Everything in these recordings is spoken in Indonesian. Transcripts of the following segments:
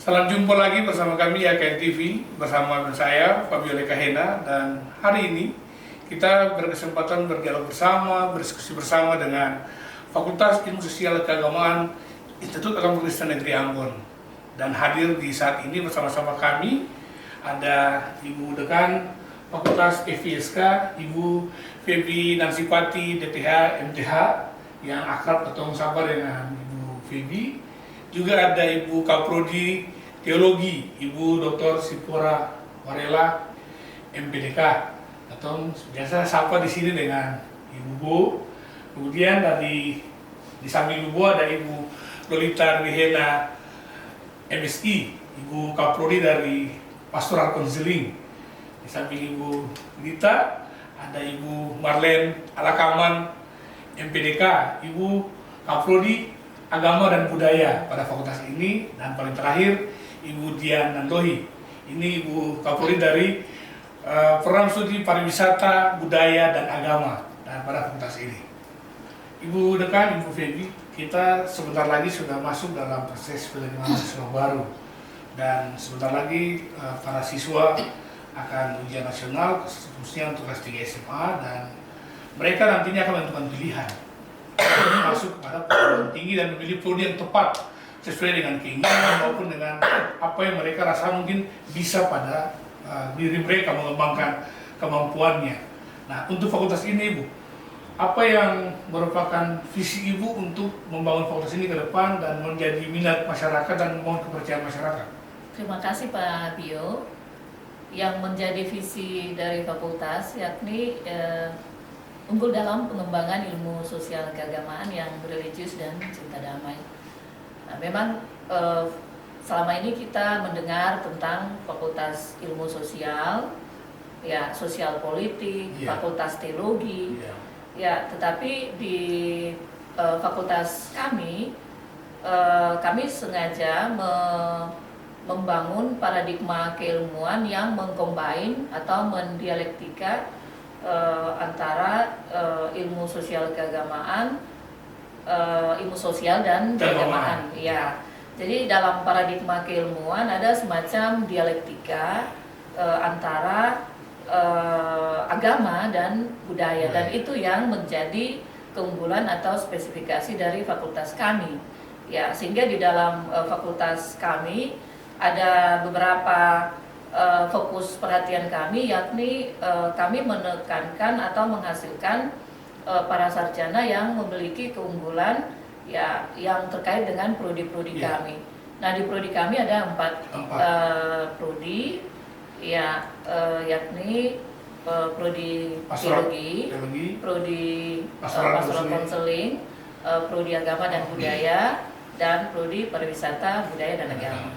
Salam jumpa lagi bersama kami YKN TV, bersama saya Fabio Lekahena, dan hari ini kita berkesempatan berdialog bersama, berdiskusi bersama dengan Fakultas Ilmu Sosial Keagamaan Institut Agama Kristen Negeri Ambon. Dan hadir di saat ini bersama-sama kami ada Ibu Dekan Fakultas FISK, Ibu Febi Nansipati DTH MTH yang akrab atau sabar dengan Ibu Febi. Juga ada Ibu Kaprodi Teologi, Ibu Dr. Sipora Warela MPDK, atau biasa sapa di sini dengan Ibu Bu. Kemudian di samping Ibu Bu ada Ibu Lolita Rihena MSI, Ibu Kaprodi dari Pastoral Counseling. Di samping Ibu Lita ada Ibu Marlen Alakaman MPDK, Ibu Kaprodi Agama dan Budaya pada fakultas ini, dan paling terakhir Ibu Dian Nandohi. Ini Ibu Kapolri dari Program Studi Pariwisata, Budaya dan Agama dan pada fakultas ini. Ibu Dekan, Ibu Febi, kita sebentar lagi sudah masuk dalam proses penerimaan siswa baru, dan sebentar lagi para siswa akan ujian nasional khususnya untuk kelas 3 SMA, dan mereka nantinya akan menentukan pilihan masuk kepada perguruan tinggi dan memilih prodi yang tepat sesuai dengan keinginan maupun dengan apa yang mereka rasa mungkin bisa pada diri mereka mengembangkan kemampuannya. Nah, untuk fakultas ini, Bu, apa yang merupakan visi Ibu untuk membangun fakultas ini ke depan dan menjadi minat masyarakat dan membangun kepercayaan masyarakat? Terima kasih Pak Bio. Yang menjadi visi dari fakultas yakni unggul dalam pengembangan ilmu sosial keagamaan yang religius dan cinta damai. Nah, memang selama ini kita mendengar tentang fakultas ilmu sosial, ya sosial politik, fakultas teologi, ya. Tetapi di fakultas kami sengaja membangun paradigma keilmuan yang mengcombine atau mendialektika antara ilmu sosial keagamaan, ilmu sosial dan keagamaan. Ya, jadi dalam paradigma keilmuan ada semacam dialektika antara agama dan budaya, dan itu yang menjadi keunggulan atau spesifikasi dari fakultas kami. Ya, sehingga di dalam fakultas kami ada beberapa fokus perhatian kami, yakni kami menekankan atau menghasilkan para sarjana yang memiliki keunggulan, ya, yang terkait dengan prodi-prodi kami. Nah, di prodi kami ada empat prodi, ya, yakni prodi teologi, prodi pastoral konseling, prodi agama dan budaya, dan prodi pariwisata, budaya dan agama.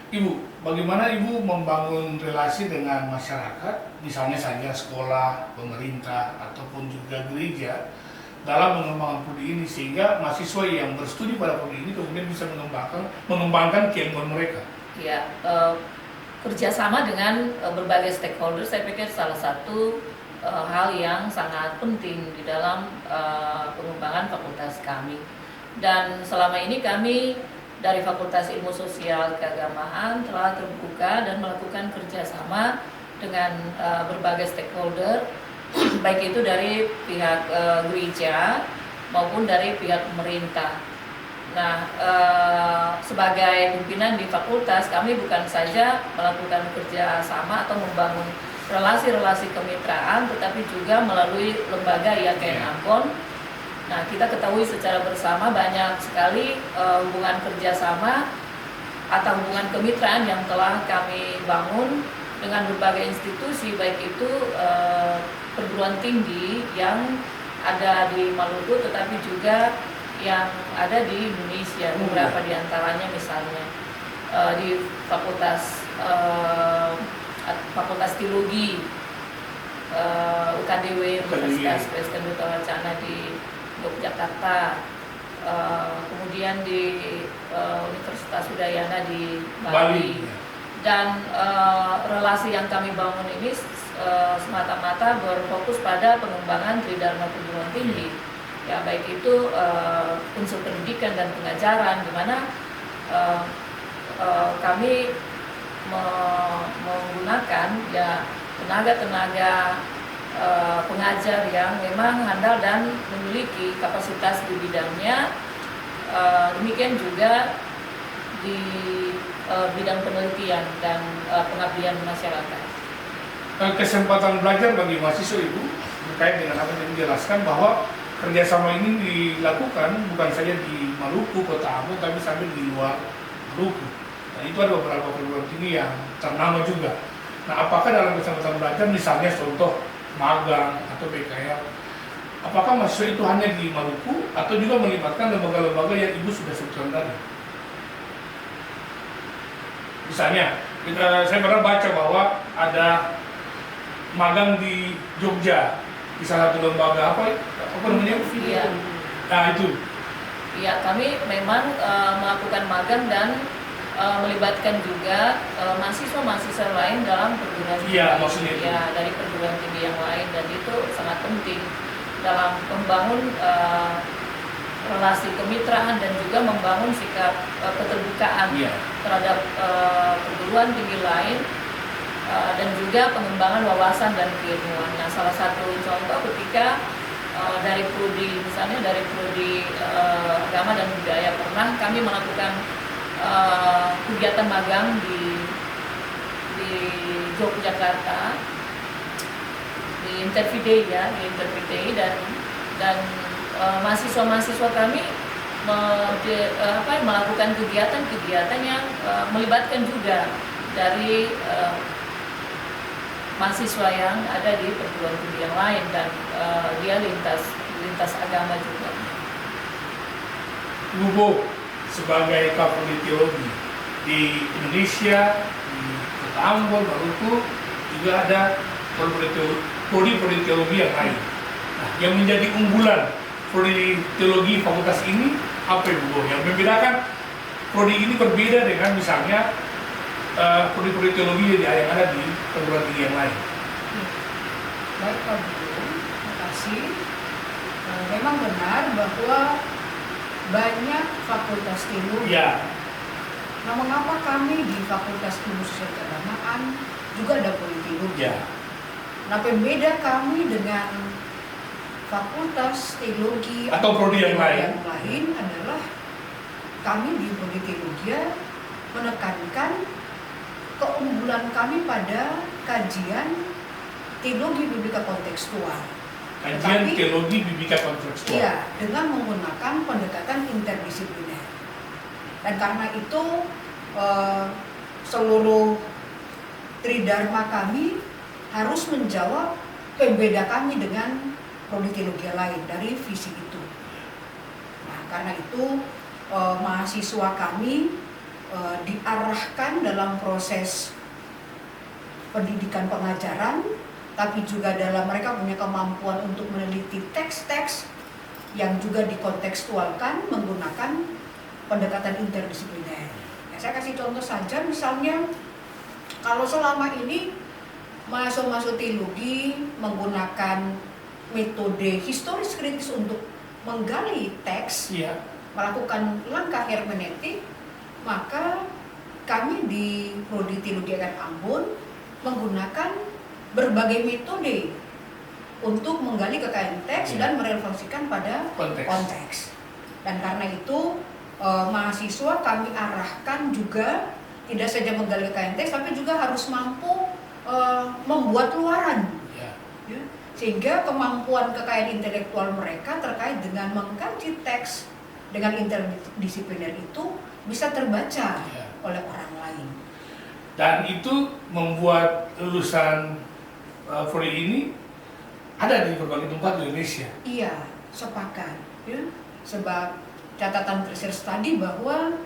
Ibu, bagaimana Ibu membangun relasi dengan masyarakat, misalnya saja sekolah, pemerintah, ataupun juga gereja dalam mengembangkan prodi ini, sehingga mahasiswa yang berstudi pada prodi ini kemudian bisa mengembangkan keilmuan mereka? Ya, kerjasama dengan berbagai stakeholder saya pikir salah satu hal yang sangat penting di dalam pengembangan fakultas kami. Dan selama ini kami dari Fakultas Ilmu Sosial Keagamaan telah terbuka dan melakukan kerjasama dengan berbagai stakeholder, baik itu dari pihak gereja maupun dari pihak pemerintah. Nah, sebagai pimpinan di fakultas, kami bukan saja melakukan kerjasama atau membangun relasi-relasi kemitraan, tetapi juga melalui lembaga YKN Ambon. Nah, kita ketahui secara bersama banyak sekali hubungan kerjasama atau hubungan kemitraan yang telah kami bangun dengan berbagai institusi, baik itu perguruan tinggi yang ada di Maluku, tetapi juga yang ada di Indonesia, beberapa di antaranya misalnya di Fakultas Teologi UKDW Universitas Kristen Duta Wacana di Yogyakarta, kemudian di Universitas Udayana di Bali. Dan relasi yang kami bangun ini semata-mata berfokus pada pengembangan tridharma perguruan tinggi, ya, baik itu unsur pendidikan dan pengajaran, di mana kami menggunakan ya tenaga-tenaga pengajar yang memang handal dan memiliki kapasitas di bidangnya. Demikian juga di bidang penelitian dan pengabdian masyarakat. Kesempatan belajar bagi mahasiswa Ibu terkait dengan apa yang dijelaskan bahwa kerjasama ini dilakukan bukan saja di Maluku, Kota Ambon, tapi sampai di luar Maluku. Nah, itu ada beberapa perguruan tinggi yang ternama juga. Nah, apakah dalam kesempatan belajar, misalnya contoh magang atau PKL, apakah mahasiswa itu hanya di Maluku atau juga melibatkan lembaga-lembaga yang Ibu sudah sebutkan tadi? Misalnya, saya pernah baca bahwa ada magang di Jogja, di salah satu lembaga apa namanya? Iya. Nah itu. Iya, kami memang melakukan magang dan melibatkan juga mahasiswa-mahasiswa lain dalam perguruan tinggi. Iya, maksudnya itu. Ya, dari perguruan tinggi yang lain, dan itu sangat penting dalam membangun relasi kemitraan dan juga membangun sikap keterbukaan terhadap perguruan tinggi lain. Dan juga pengembangan wawasan dan keilmuan. Nah, salah satu contoh ketika dari prodi, misalnya dari prodi agama dan budaya, pernah kami melakukan kegiatan magang di Yogyakarta, di Intervide ya, di Intervide, dan mahasiswa-mahasiswa kami melakukan kegiatan-kegiatan yang melibatkan juga dari mahasiswa yang ada di perguruan tinggi yang lain, dan dia lintas agama juga. Ibu sebagai Kapolri Teologi di Indonesia, di Kota Ambon, Maluku, juga ada prodi teologi yang lain. Nah, yang menjadi unggulan prodi teologi fakultas ini apa Ibu? Yang membedakan prodi ini berbeda dengan misalnya prodi teologi yang ada di perguruan tinggi yang lain. Baik Pak Guru, terima kasih. Memang benar bahwa banyak fakultas teologi. Ya. Nah, mengapa kami di Fakultas Ilmu Sosial Keagamaan juga ada prodi teologi? Ya. Nah, pembeda kami dengan fakultas teologi atau prodi yang lain adalah kami di prodi teologi menekankan keunggulan kami pada kajian teologi biblika kontekstual. Kajian teologi biblika kontekstual. Iya, dengan menggunakan pendekatan interdisipliner. Dan karena itu seluruh tridharma kami harus menjawab pembeda kami dengan prodi teologi lain dari visi itu. Nah, karena itu mahasiswa kami diarahkan dalam proses pendidikan pengajaran, tapi juga dalam mereka punya kemampuan untuk meneliti teks-teks yang juga dikontekstualkan menggunakan pendekatan interdisipliner. Ya, saya kasih contoh saja, misalnya kalau selama ini mahasiswa teologi menggunakan metode historis kritis untuk menggali teks, melakukan langkah hermeneutik, maka kami di Prodi Teologi Ambon menggunakan berbagai metode untuk menggali kekayaan teks dan merefleksikan pada konteks. Dan karena itu mahasiswa kami arahkan juga tidak saja menggali kekayaan teks, tapi juga harus mampu membuat luaran. Sehingga kemampuan kekayaan intelektual mereka terkait dengan mengkaji teks dengan interdisipliner itu bisa terbaca oleh orang lain. Dan itu membuat lulusan prodi ini ada di berbagai tempat di Indonesia. Iya, sepakat. Ya. Sebab catatan research tadi bahwa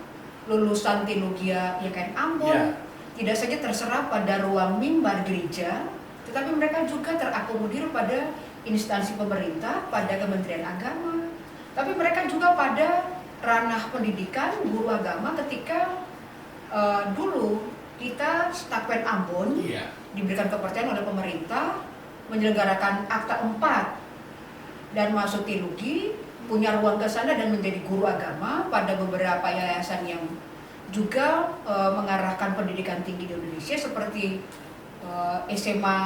lulusan teologi YKN Ambon tidak saja terserap pada ruang mimbar gereja, tetapi mereka juga terakomodir pada instansi pemerintah, pada Kementerian Agama, tapi mereka juga pada ranah pendidikan, guru agama. Ketika dulu kita Stakwen Ambon diberikan kepercayaan oleh pemerintah menyelenggarakan akta 4 dan masuk teologi, punya ruang ke sana dan menjadi guru agama pada beberapa yayasan yang juga mengarahkan pendidikan tinggi di Indonesia seperti SMA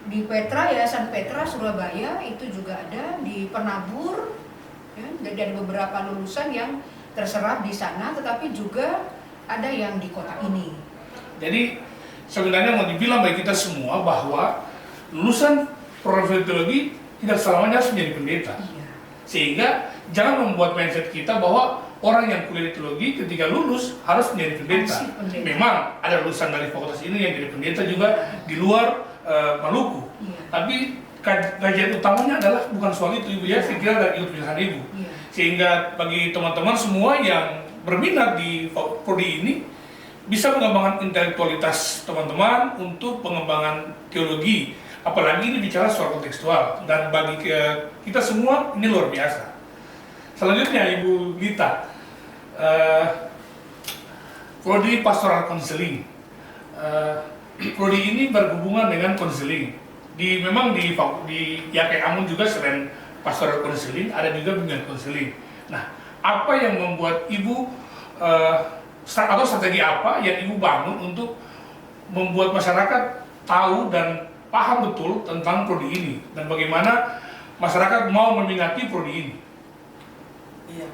di Petra, Yayasan Petra Surabaya itu juga ada, di Penabur ya, dan beberapa lulusan yang terserap di sana, tetapi juga ada yang di kota ini. Jadi sebenarnya mau dibilang bagi kita semua bahwa lulusan profesi teologi tidak selamanya harus menjadi pendeta. Iya. Sehingga jangan membuat mindset kita bahwa orang yang kuliah di teologi ketika lulus harus menjadi pendeta. Harus pendeta. Memang ada lulusan dari fakultas ini yang jadi pendeta juga di luar Maluku. Iya. Tapi kajian utamanya adalah bukan soal itu, Ibu ya. Saya kira dari ikut pilihan Ibu. Iya. Sehingga bagi teman-teman semua yang berminat di prodi ini bisa mengembangkan intelektualitas teman-teman untuk pengembangan teologi. Apalagi ini bicara soal kontekstual, dan bagi kita semua ini luar biasa. Selanjutnya Ibu Gita, prodi pastoral konseling. Prodi ini berhubungan dengan konseling. Memang di YKI Amun juga selain pastoral konseling ada juga bimbingan konseling. Nah, apa yang membuat Ibu atau strategi apa yang Ibu bangun untuk membuat masyarakat tahu dan paham betul tentang prodi ini, dan bagaimana masyarakat mau meminati prodi ini? Iya,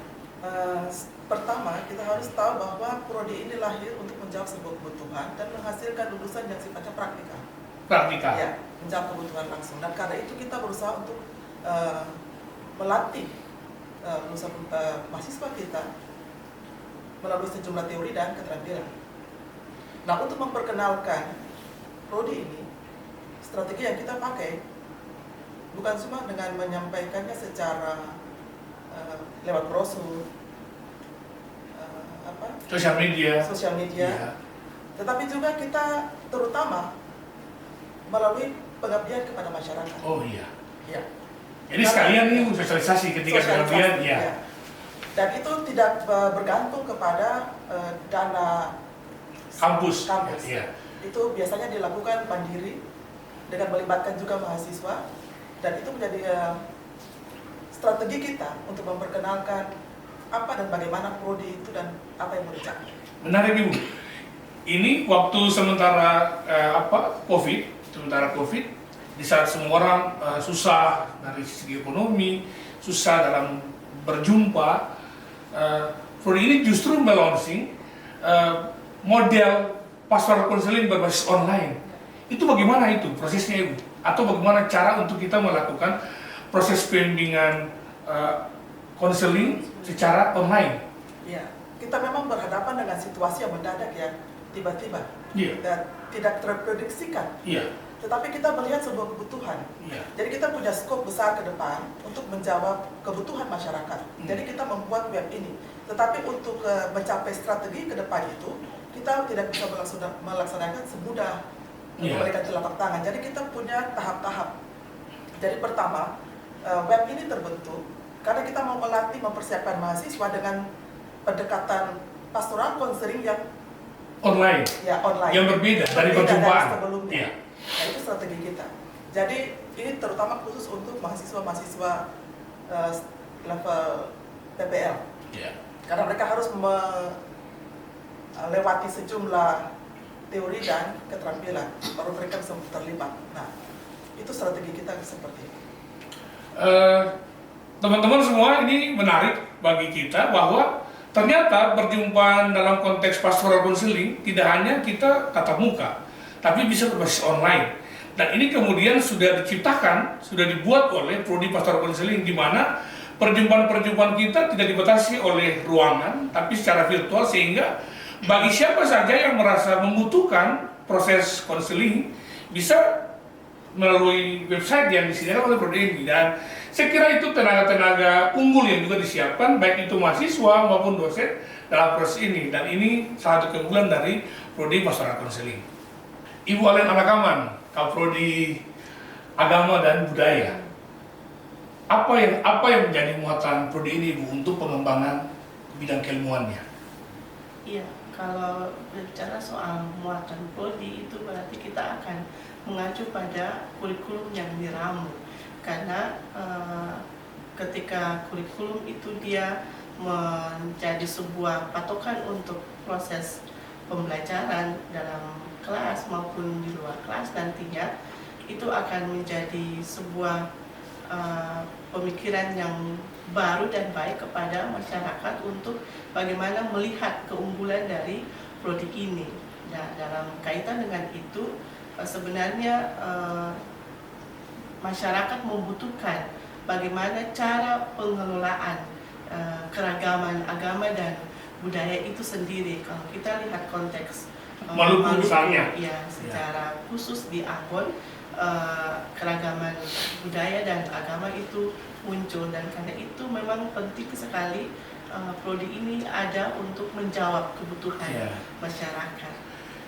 pertama kita harus tahu bahwa prodi ini lahir untuk menjawab sebuah kebutuhan dan menghasilkan lulusan yang sifatnya praktikal. Praktikal. Ya, menjawab kebutuhan langsung. Dan karena itu kita berusaha untuk melatih lulusan mahasiswa kita melalui sejumlah teori dan keterampilan. Nah, untuk memperkenalkan prodi ini, strategi yang kita pakai bukan cuma dengan menyampaikannya secara lewat brosur, Sosial media. Iya. Tetapi juga kita terutama melalui pengabdian kepada masyarakat. Oh iya. Ya. Jadi sekalian nih sosialisasi ketika pengabdian, ya. Ya. Dan itu tidak bergantung kepada dana Kampus. Ya. Itu biasanya dilakukan mandiri dengan melibatkan juga mahasiswa, dan itu menjadi strategi kita untuk memperkenalkan apa dan bagaimana prodi itu dan apa yang mau dicapai. Menarik Ibu. Ini waktu sementara COVID, di saat semua orang susah dari segi ekonomi, susah dalam berjumpa, prodi ini justru melaunching model pastoral counseling berbasis online. Itu bagaimana itu prosesnya Ibu? Atau bagaimana cara untuk kita melakukan proses pembimbingan konseling secara online? Ya, kita memang berhadapan dengan situasi yang mendadak ya, tiba-tiba, dan tidak terprediksikan. Iya. Tetapi kita melihat sebuah kebutuhan. Iya. Jadi kita punya skop besar ke depan untuk menjawab kebutuhan masyarakat. Jadi kita membuat web ini. Tetapi untuk mencapai strategi ke depan itu, kita tidak bisa melaksanakan semudah memberikan telapak tangan. Jadi kita punya tahap-tahap. Jadi pertama, web ini terbentuk karena kita mau melatih, mempersiapkan mahasiswa dengan pendekatan pastoral konseling yang online. Ya, online. Yang berbeda dari perjumpaan. Sebelumnya. Iya. Nah, itu strategi kita. Jadi ini terutama khusus untuk mahasiswa-mahasiswa level PPL. Iya. Karena mereka harus melewati sejumlah teori dan keterampilan baru mereka bisa terlibat. Nah, itu strategi kita seperti itu. Teman-teman semua, ini menarik bagi kita bahwa ternyata perjumpaan dalam konteks pastoral counseling tidak hanya kita tatap muka, tapi bisa berbasis online. Dan ini kemudian sudah diciptakan, sudah dibuat oleh prodi pastoral counseling, di mana perjumpaan-perjumpaan kita tidak dibatasi oleh ruangan, tapi secara virtual, sehingga bagi siapa saja yang merasa membutuhkan proses counseling bisa melalui website yang disediakan oleh prodi ini. Dan saya kira itu tenaga-tenaga unggul yang juga disiapkan, baik itu mahasiswa maupun dosen dalam proses ini. Dan ini salah satu keunggulan dari prodi pastoral counseling. Ibu Alen Alakaman, Kaprodi Agama dan Budaya. Apa yang menjadi muatan prodi ini, Ibu, untuk pengembangan bidang keilmuannya? Iya, kalau berbicara soal muatan prodi itu berarti kita akan mengacu pada kurikulum yang diramu, karena ketika kurikulum itu dia menjadi sebuah patokan untuk proses pembelajaran dalam kelas maupun di luar kelas nantinya, itu akan menjadi sebuah pemikiran yang baru dan baik kepada masyarakat untuk bagaimana melihat keunggulan dari prodi ini. Nah, dalam kaitan dengan itu, sebenarnya masyarakat membutuhkan bagaimana cara pengelolaan keragaman agama dan budaya itu sendiri. Kalau kita lihat konteks Maluku misalnya, ya, secara khusus di Ambon, keragaman budaya dan agama itu muncul, dan karena itu memang penting sekali prodi ini ada untuk menjawab kebutuhan masyarakat.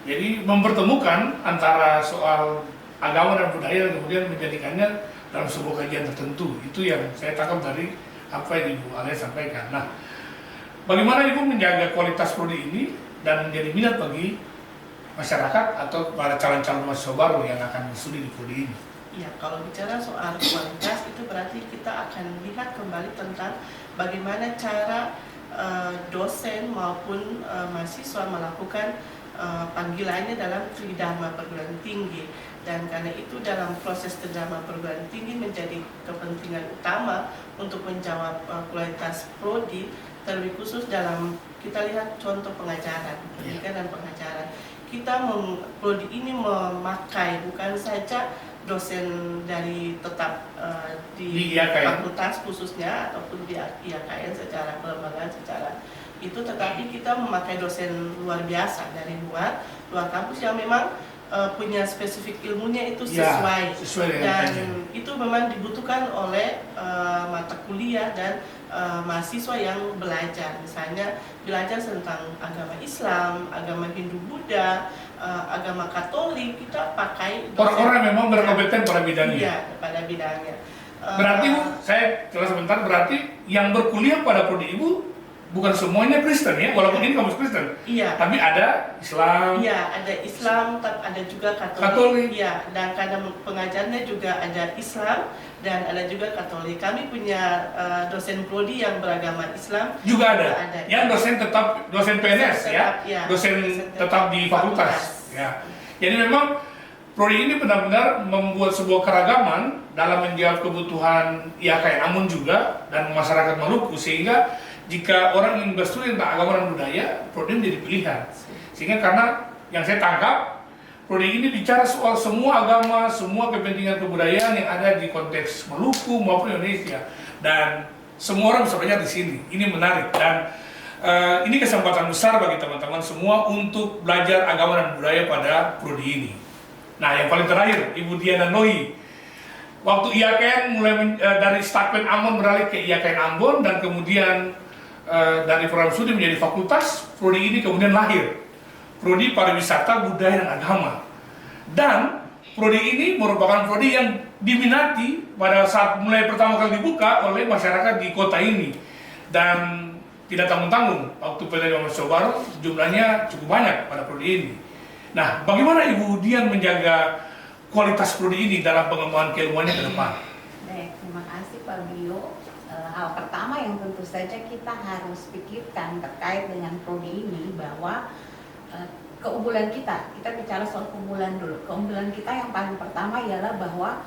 Jadi mempertemukan antara soal agama dan budaya dan kemudian menjadikannya dalam sebuah kajian tertentu. Itu yang saya tangkap dari apa yang Ibu Ale sampaikan. Nah, bagaimana Ibu menjaga kualitas prodi ini dan menjadi minat bagi masyarakat atau para calon-calon mahasiswa baru yang akan berstudi di prodi ini? Ya, kalau bicara soal kualitas itu berarti kita akan lihat kembali tentang bagaimana cara dosen maupun mahasiswa melakukan panggilannya dalam tridharma perguruan tinggi. Dan karena itu dalam proses tridharma perguruan tinggi menjadi kepentingan utama untuk menjawab kualitas prodi, terlebih khusus dalam kita lihat contoh pengajaran, pendidikan dan pengajaran. Prodi ini memakai bukan saja dosen dari tetap di fakultas khususnya ataupun di IAKN secara kelembagaan secara itu, tetapi kita memakai dosen luar biasa dari luar kampus yang memang punya spesifik ilmunya itu sesuai dan itu memang dibutuhkan oleh mata kuliah dan mahasiswa yang belajar, misalnya belajar tentang agama Islam, agama Hindu-Buddha, agama Katolik, kita pakai orang-orang yang memang berkompeten pada bidangnya. Iya, pada bidangnya. Berarti Bu, saya jelas sebentar, berarti yang berkuliah pada prodi Ibu bukan semuanya Kristen ya, walaupun ini kampus Kristen. Iya. Tapi ada Islam. Iya, ada Islam, ada juga Katolik. Iya, dan karena pengajarnya juga ada Islam dan ada juga Katolik. Kami punya dosen prodi yang beragama Islam. Juga ada. Yang dosen PNS ya, dosen tetap di fakultas. Ya. Jadi memang prodi ini benar-benar membuat sebuah keragaman dalam menjawab kebutuhan IAKN Ambon juga dan masyarakat Maluku, sehingga jika orang ingin berstudi tentang agama dan budaya, prodi menjadi pilihan. Sehingga karena yang saya tangkap, prodi ini bicara soal semua agama, semua kepentingan kebudayaan yang ada di konteks Maluku maupun Indonesia, dan semua orang bisa belajar di sini. Ini menarik dan ini kesempatan besar bagi teman-teman semua untuk belajar agama dan budaya pada prodi ini. Nah, yang paling terakhir, Ibu Diana Noi. Waktu IAKN mulai dari Stakpen Ambon beralih ke IAKN Ambon dan kemudian dari program studi menjadi fakultas, prodi ini kemudian lahir, prodi pariwisata, budaya dan agama. Dan prodi ini merupakan prodi yang diminati pada saat mulai pertama kali dibuka oleh masyarakat di kota ini. Dan tidak tanggung-tanggung, waktu penerimaan mahasiswa baru jumlahnya cukup banyak pada prodi ini. Nah, bagaimana Ibu Dian menjaga kualitas prodi ini dalam pengembangan keilmuannya ke depan? Baik, terima kasih Pak Bio. Hal pertama yang tentu saja kita harus pikirkan terkait dengan prodi ini bahwa keunggulan kita bicara soal keunggulan dulu. Keunggulan kita yang paling pertama ialah bahwa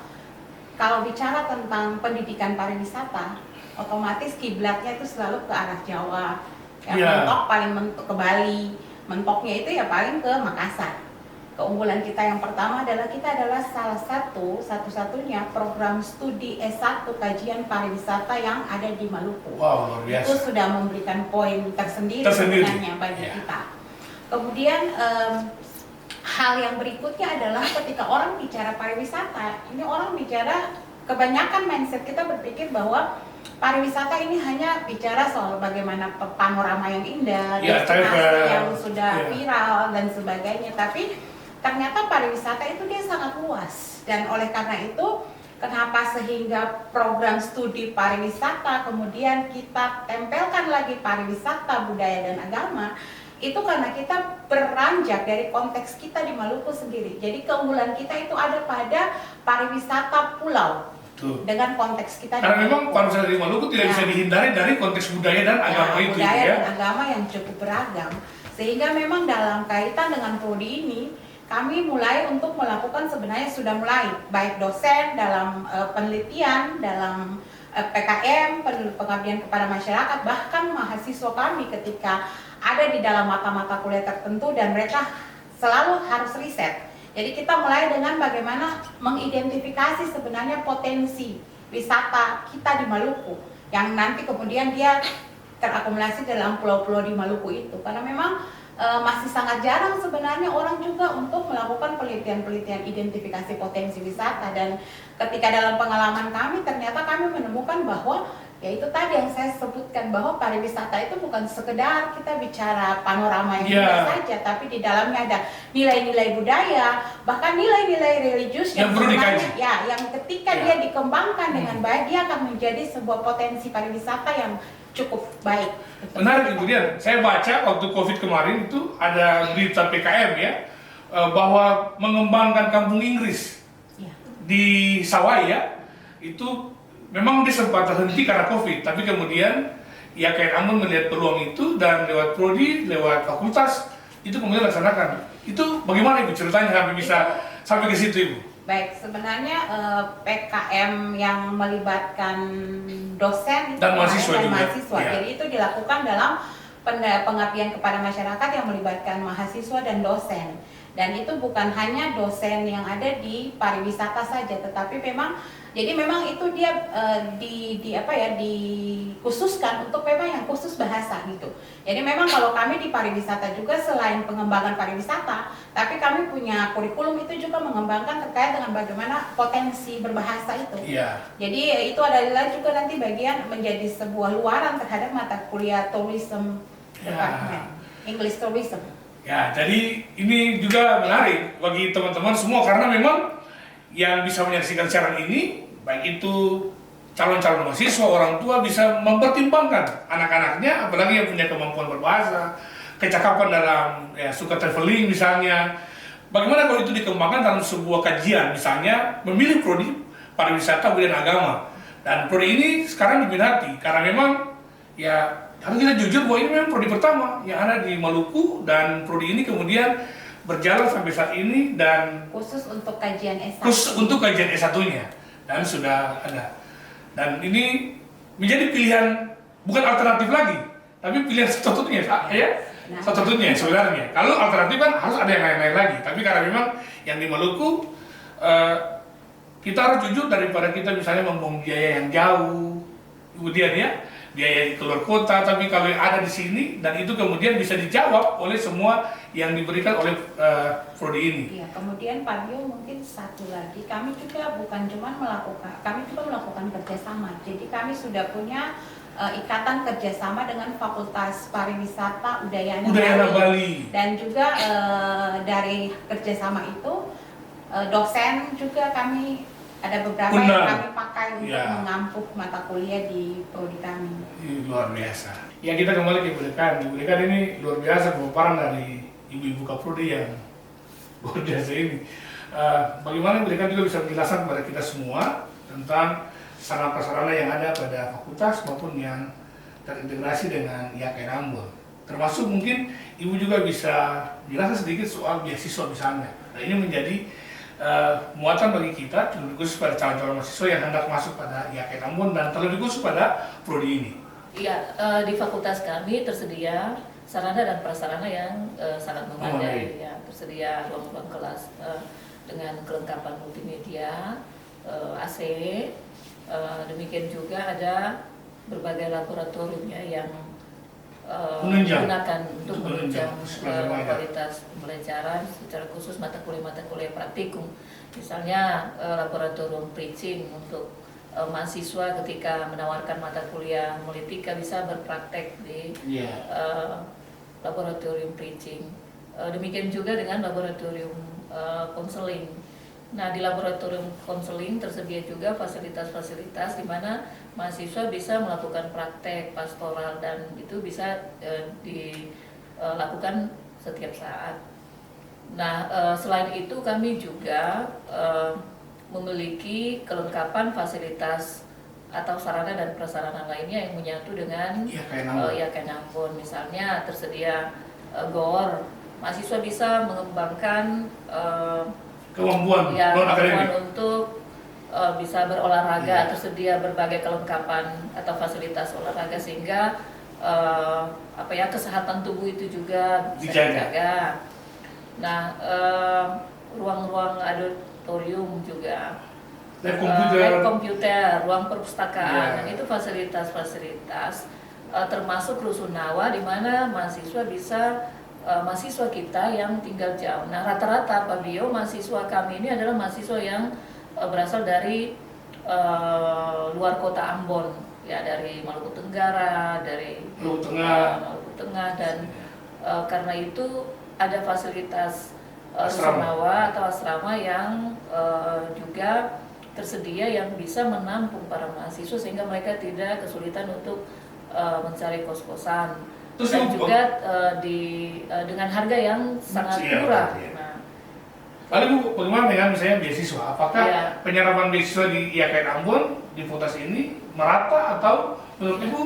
kalau bicara tentang pendidikan pariwisata, otomatis kiblatnya itu selalu ke arah Jawa. Mentok paling mentok ke Bali, mentoknya itu ya paling ke Makassar. Keunggulan kita yang pertama adalah kita adalah satu-satunya program studi S1 kajian pariwisata yang ada di Maluku. Wow, luar biasa. Itu sudah memberikan poin tersendiri sebenarnya bagi kita. Kemudian hal yang berikutnya adalah ketika orang bicara pariwisata, ini orang bicara, kebanyakan mindset kita berpikir bahwa pariwisata ini hanya bicara soal bagaimana panorama yang indah, destinasi yang sudah viral dan sebagainya. Tapi ternyata pariwisata itu dia sangat luas, dan oleh karena itu kenapa sehingga program studi pariwisata kemudian kita tempelkan lagi pariwisata, budaya dan agama, itu karena kita beranjak dari konteks kita di Maluku sendiri. Jadi keunggulan kita itu ada pada pariwisata pulau. Betul. dengan konteks kita. Karena di memang Maluku. pariwisata di Maluku tidak Ya. bisa dihindari dari konteks budaya dan agama itu budaya ya. dan agama yang cukup beragam, sehingga memang dalam kaitan dengan prodi ini kami mulai untuk melakukan, sebenarnya sudah mulai baik dosen dalam penelitian, dalam PKM pengabdian kepada masyarakat, bahkan mahasiswa kami ketika ada di dalam mata-mata kuliah tertentu dan mereka selalu harus riset. Jadi kita mulai dengan bagaimana mengidentifikasi sebenarnya potensi wisata kita di Maluku yang nanti kemudian dia terakumulasi dalam pulau-pulau di Maluku itu, karena memang masih sangat jarang sebenarnya orang juga untuk melakukan penelitian-penelitian identifikasi potensi wisata. Dan ketika dalam pengalaman kami ternyata kami menemukan bahwa ya itu tadi yang saya sebutkan, bahwa pariwisata itu bukan sekedar kita bicara panorama yang indah saja, tapi di dalamnya ada nilai-nilai budaya, bahkan nilai-nilai religius yang perlu dikaji. Ya, yang ketika dia dikembangkan dengan baik, dia akan menjadi sebuah potensi pariwisata yang cukup baik. Menarik kemudian, saya baca waktu COVID kemarin itu ada berita PKM ya, bahwa mengembangkan kampung Inggris Ya. di Sawai ya, itu memang dia sempat terhenti karena COVID, tapi kemudian ya kayak Ambon melihat peluang itu dan lewat prodi, lewat fakultas itu kemudian laksanakan. Itu bagaimana Ibu ceritanya sampai bisa sampai ke situ Ibu? Baik, sebenarnya PKM yang melibatkan dosen itu Dan mahasiswa juga. mahasiswa. Ya. Jadi itu dilakukan dalam pengabdian kepada masyarakat yang melibatkan mahasiswa dan dosen. Dan itu bukan hanya dosen yang ada di pariwisata saja, tetapi memang itu dia dikhususkan untuk memang yang khusus bahasa gitu. Jadi memang kalau kami di pariwisata juga selain pengembangan pariwisata, tapi kami punya kurikulum itu juga mengembangkan terkait dengan bagaimana potensi berbahasa itu. Iya. Jadi itu adalah juga nanti bagian menjadi sebuah luaran terhadap mata kuliah tourism department, English tourism. Ya, jadi ini juga menarik bagi teman-teman semua karena memang yang bisa menyaksikan siaran ini, baik itu calon-calon mahasiswa, orang tua bisa mempertimbangkan anak-anaknya, apalagi yang punya kemampuan berbahasa, kecakapan dalam suka traveling misalnya. Bagaimana kalau itu dikembangkan dalam sebuah kajian, misalnya memilih prodi pariwisata budaya dan agama. Dan prodi ini sekarang diminati karena memang ya harus kita jujur bahwa ini memang prodi pertama yang ada di Maluku, dan prodi ini kemudian berjalan sampai saat ini dan Khusus untuk kajian S1. khusus untuk kajian S1-nya dan sudah ada. Dan ini menjadi pilihan bukan alternatif lagi, tapi pilihan satu-satunya ya. Satu-satunya sebenarnya. Kalau alternatif kan harus ada yang lain-lain lagi. Tapi karena memang yang di Maluku kita harus jujur, daripada kita misalnya membuang biaya yang jauh, kemudian ya biaya keluar kota, tapi kalau yang ada di sini dan itu kemudian bisa dijawab oleh semua yang diberikan oleh prodi ini. Iya, kemudian Pak Bio mungkin satu lagi, kami juga bukan cuma melakukan kerjasama. Jadi kami sudah punya ikatan kerjasama dengan Fakultas Pariwisata Udayana Bali. Dan juga dari kerjasama itu dosen juga kami ada beberapa yang kami pakai untuk mengampuh mata kuliah di prodi kami. Ini luar biasa. Ya, kita kembali ke Ibu Dekan. Ibu Dekan ini luar biasa pemaparan dari ibu-ibu kaprodi yang luar biasa ini. Bagaimana Ibu Dekan juga bisa menjelaskan kepada kita semua tentang sarana-prasarana yang ada pada fakultas maupun yang terintegrasi dengan IAKN Ambon. Termasuk mungkin Ibu juga bisa jelaskan sedikit soal beasiswa misalnya. Nah, ini menjadi muatan bagi kita, terlebih khusus pada calon-calon mahasiswa yang hendak masuk pada IAKN Ambon dan terlebih khusus pada prodi ini. Iya, di fakultas kami tersedia sarana dan prasarana yang sangat memadai. Ya, tersedia ruang-ruang kelas dengan kelengkapan multimedia, AC, demikian juga ada berbagai laboratoriumnya yang digunakan untuk menunjang kualitas pembelajaran secara khusus mata kuliah praktikum. Misalnya laboratorium preaching untuk mahasiswa ketika menawarkan mata kuliah politika bisa berpraktek di laboratorium preaching. Demikian juga dengan laboratorium konseling. Nah, di laboratorium konseling tersedia juga fasilitas-fasilitas di mana mahasiswa bisa melakukan praktek pastoral dan itu bisa dilakukan setiap saat. Nah, selain itu kami juga memiliki kelengkapan fasilitas atau sarana dan prasarana lainnya yang menyatu dengan IAKN Ambon. Misalnya tersedia GOR, mahasiswa bisa mengembangkan kemampuan untuk bisa berolahraga, tersedia berbagai kelengkapan atau fasilitas olahraga sehingga kesehatan tubuh itu juga bisa dijaga. Nah, ruang-ruang auditorium juga, lab komputer, ruang perpustakaan, dan itu fasilitas-fasilitas termasuk rusunawa di mana mahasiswa mahasiswa kita yang tinggal jauh. Nah, rata-rata Pak Bio, mahasiswa kami ini adalah mahasiswa yang berasal dari luar kota Ambon, ya, dari Maluku Tenggara, dari Maluku Tengah, dan karena itu ada fasilitas rusunawa atau asrama yang juga tersedia yang bisa menampung para mahasiswa sehingga mereka tidak kesulitan untuk mencari kos-kosan. Dan juga dengan harga yang sangat murah. Nah, lalu Bu, bagaimana dengan misalnya beasiswa? Apakah penyerapan beasiswa di IAKN Ambon di Fakultas ini merata atau menurut Ibu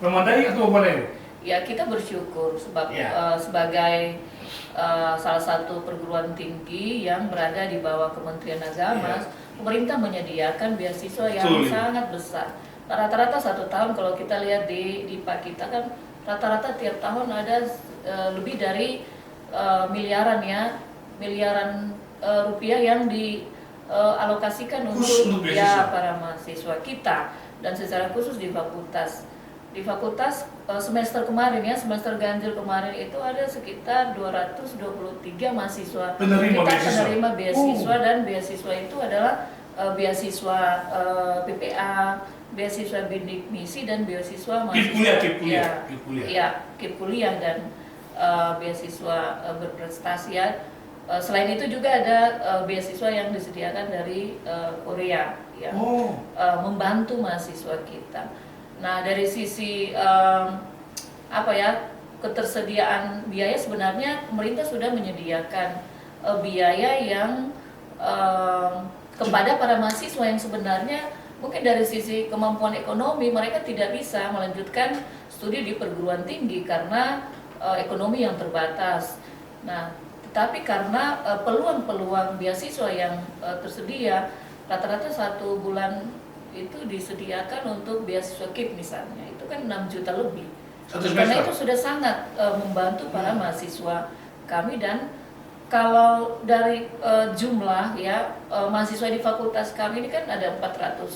memadai atau bagaimana? Ya, kita bersyukur sebab sebagai salah satu perguruan tinggi yang berada di bawah Kementerian Agama, pemerintah menyediakan beasiswa yang sangat besar. Nah, rata-rata 1 tahun kalau kita lihat di IPA kita kan rata-rata tiap tahun ada lebih dari miliaran rupiah yang dialokasikan untuk para mahasiswa kita, dan secara khusus di fakultas semester kemarin semester ganjil kemarin itu ada sekitar 223 mahasiswa penerima beasiswa. Dan beasiswa itu adalah beasiswa PPA, beasiswa bidik misi, dan beasiswa mahasiswa KIP kuliah dan beasiswa berprestasi. Selain itu juga ada beasiswa yang disediakan dari Korea yang membantu mahasiswa kita. Nah, dari sisi ketersediaan biaya, sebenarnya pemerintah sudah menyediakan biaya yang kepada para mahasiswa yang sebenarnya mungkin dari sisi kemampuan ekonomi mereka tidak bisa melanjutkan studi di perguruan tinggi karena ekonomi yang terbatas. Nah, tetapi karena peluang-peluang beasiswa yang tersedia, rata-rata 1 bulan itu disediakan untuk beasiswa KIP misalnya, itu kan 6 juta lebih. Karena itu sudah sangat membantu para mahasiswa kami. Dan kalau dari jumlah mahasiswa di fakultas kami ini kan ada 400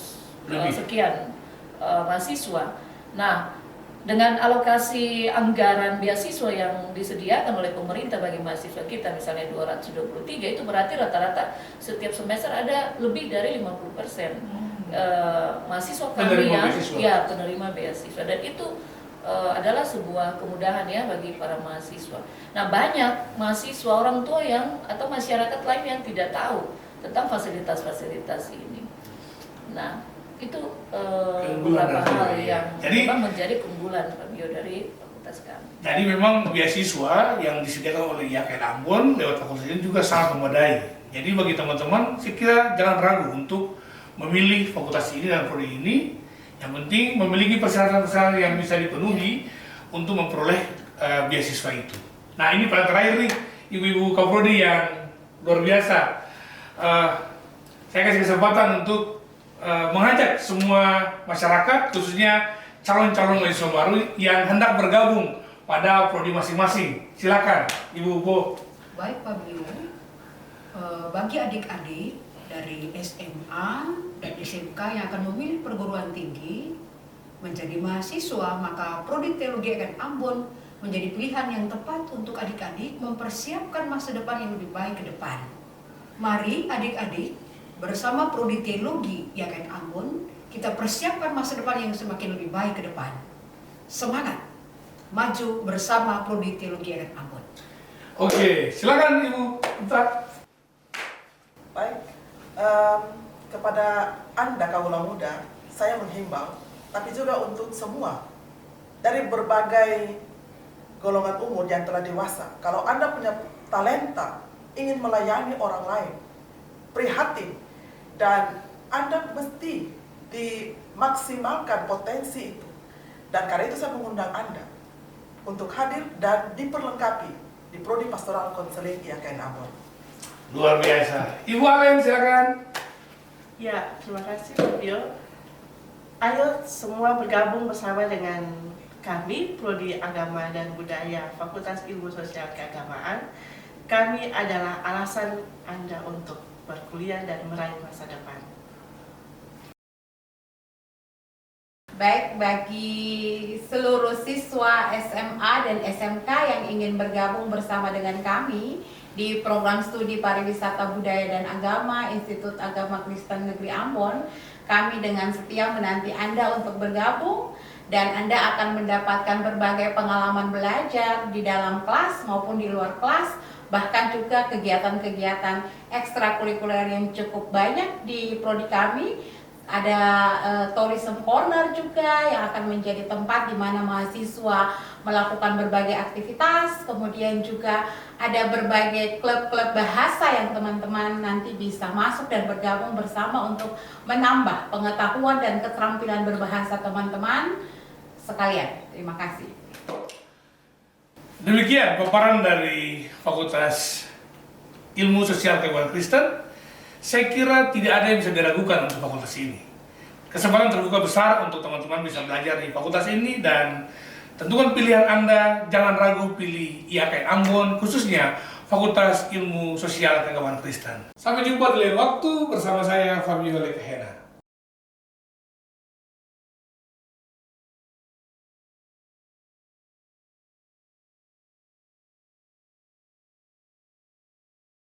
sekian mahasiswa. Nah, dengan alokasi anggaran beasiswa yang disediakan oleh pemerintah bagi mahasiswa kita misalnya 223, itu berarti rata-rata setiap semester ada lebih dari 50% mahasiswa kami yang penerima beasiswa, dan itu adalah sebuah kemudahan bagi para mahasiswa. Nah, banyak mahasiswa, orang tua atau masyarakat lain yang tidak tahu tentang fasilitas-fasilitas ini. Nah, itu beberapa hal yang menjadi keunggulan Pak Bio dari fakultas kami. Jadi memang beasiswa yang disediakan oleh IAKN Ambon lewat fakultas ini juga sangat memadai. Jadi bagi teman-teman, saya kira jangan ragu untuk memilih fakultas ini dan prodi ini. Yang penting memiliki persyaratan-persyaratan yang bisa dipenuhi untuk memperoleh beasiswa itu. Nah, ini paling terakhir nih, ibu-ibu Kaprodi yang luar biasa. Saya kasih kesempatan untuk mengajak semua masyarakat, khususnya calon-calon mahasiswa baru yang hendak bergabung pada prodi masing-masing. Silakan, Ibu Bo. Baik Pak Bio, bagi adik-adik dari SMA dan SMK yang akan memilih perguruan tinggi menjadi mahasiswa, maka Prodi Teologi IAKN Ambon menjadi pilihan yang tepat untuk adik-adik mempersiapkan masa depan yang lebih baik ke depan. Mari adik-adik bersama Prodi Teologi IAKN Ambon kita persiapkan masa depan yang semakin lebih baik ke depan. Semangat maju bersama Prodi Teologi IAKN Ambon. Oke, silakan Ibu. Baik, kepada Anda kaula muda, saya menghimbau, tapi juga untuk semua dari berbagai golongan umur yang telah dewasa. Kalau Anda punya talenta, ingin melayani orang lain, prihatin, dan Anda mesti dimaksimalkan potensi itu. Dan karena itu saya mengundang Anda untuk hadir dan diperlengkapi di Prodi Pastoral Konseling IAKN Ambon. Luar biasa. Ibu Alen, silakan. Ya, terima kasih Fabio. Ayo semua bergabung bersama dengan kami, Prodi Agama dan Budaya Fakultas Ilmu Sosial Keagamaan. Kami adalah alasan Anda untuk berkuliah dan meraih masa depan. Baik, bagi seluruh siswa SMA dan SMK yang ingin bergabung bersama dengan kami di program studi pariwisata budaya dan agama Institut Agama Kristen Negeri Ambon, kami dengan setia menanti Anda untuk bergabung dan Anda akan mendapatkan berbagai pengalaman belajar di dalam kelas maupun di luar kelas, bahkan juga kegiatan-kegiatan ekstrakurikuler yang cukup banyak di prodi kami. Ada tourism corner juga yang akan menjadi tempat di mana mahasiswa melakukan berbagai aktivitas. Kemudian juga ada berbagai klub-klub bahasa yang teman-teman nanti bisa masuk dan bergabung bersama untuk menambah pengetahuan dan keterampilan berbahasa teman-teman sekalian. Terima kasih. Demikian paparan dari Fakultas Ilmu Sosial Keagamaan Kristen. Saya kira tidak ada yang bisa diragukan untuk fakultas ini. Kesempatan terbuka besar untuk teman-teman bisa belajar di fakultas ini dan tentukan pilihan Anda, jangan ragu pilih IAKN Ambon, khususnya Fakultas Ilmu Sosial Keagamaan Kristen. Sampai jumpa di lain waktu bersama saya Fabio Lekahena.